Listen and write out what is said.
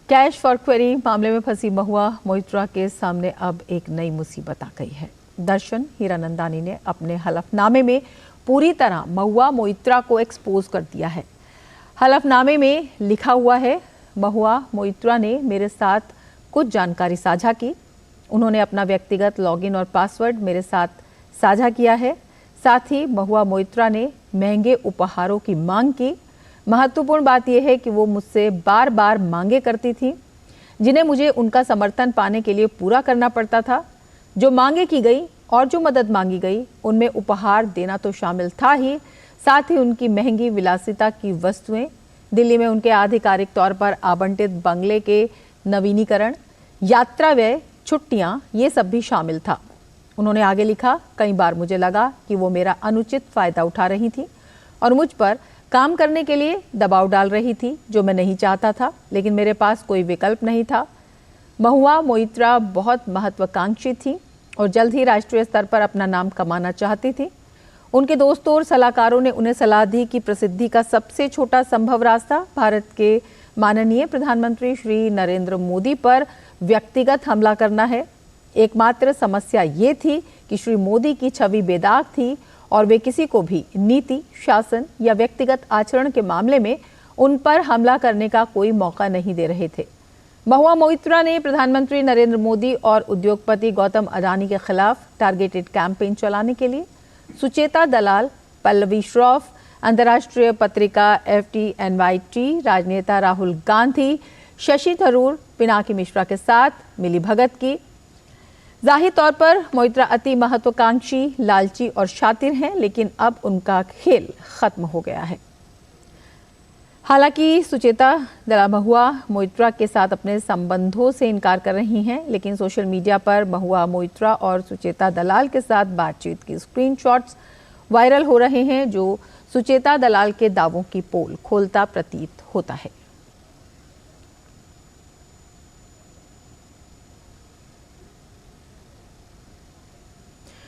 Cash for query मामले में फंसी महुआ मोइत्रा के सामने अब एक नई मुसीबत आ गई है। दर्शन हीरानंदानी ने अपने हलफनामे में पूरी तरह महुआ मोइत्रा को एक्सपोज कर दिया है। हलफनामे में लिखा हुआ है, महुआ मोइत्रा ने मेरे साथ कुछ जानकारी साझा की। उन्होंने अपना व्यक्तिगत लॉगिन और पासवर्ड मेरे साथ साझा किया है। साथ ही महुआ मोइत्रा ने महंगे उपहारों की मांग की। महत्वपूर्ण बात यह है कि वो मुझसे बार बार मांगे करती थी, जिन्हें मुझे उनका समर्थन पाने के लिए पूरा करना पड़ता था। जो मांगे की गई और जो मदद मांगी गई, उनमें उपहार देना तो शामिल था ही, साथ ही उनकी महंगी विलासिता की वस्तुएं, दिल्ली में उनके आधिकारिक तौर पर आवंटित बंगले के नवीनीकरण, यात्रा व्यय, छुट्टियां, ये सब भी शामिल था। उन्होंने आगे लिखा, कई बार मुझे लगा कि वो मेरा अनुचित फायदा उठा रही थी और मुझ पर काम करने के लिए दबाव डाल रही थी, जो मैं नहीं चाहता था, लेकिन मेरे पास कोई विकल्प नहीं था। महुआ मोइत्रा बहुत महत्वाकांक्षी थी और जल्द ही राष्ट्रीय स्तर पर अपना नाम कमाना चाहती थी। उनके दोस्तों और सलाहकारों ने उन्हें सलाह दी कि प्रसिद्धि का सबसे छोटा संभव रास्ता भारत के माननीय प्रधानमंत्री श्री नरेंद्र मोदी पर व्यक्तिगत हमला करना है। एकमात्र समस्या ये थी कि श्री मोदी की छवि बेदाग थी और वे किसी को भी नीति, शासन या व्यक्तिगत आचरण के मामले में उन पर हमला करने का कोई मौका नहीं दे रहे थे। महुआ मोइत्रा ने प्रधानमंत्री नरेंद्र मोदी और उद्योगपति गौतम अडानी के खिलाफ टारगेटेड कैंपेन चलाने के लिए सुचेता दलाल, पल्लवी श्रॉफ, अंतर्राष्ट्रीय पत्रिका FTNYT, राजनेता राहुल गांधी, शशि थरूर, पिनाकी मिश्रा के साथ मिली भगत की। जाहिर तौर पर मोइत्रा अति महत्वाकांक्षी, लालची और शातिर हैं, लेकिन अब उनका खेल खत्म हो गया है। हालांकि सुचेता दलाल महुआ मोइत्रा के साथ अपने संबंधों से इनकार कर रही हैं, लेकिन सोशल मीडिया पर महुआ मोइत्रा और सुचेता दलाल के साथ बातचीत की स्क्रीनशॉट्स वायरल हो रहे हैं, जो सुचेता दलाल के दावों की पोल खोलता प्रतीत होता है।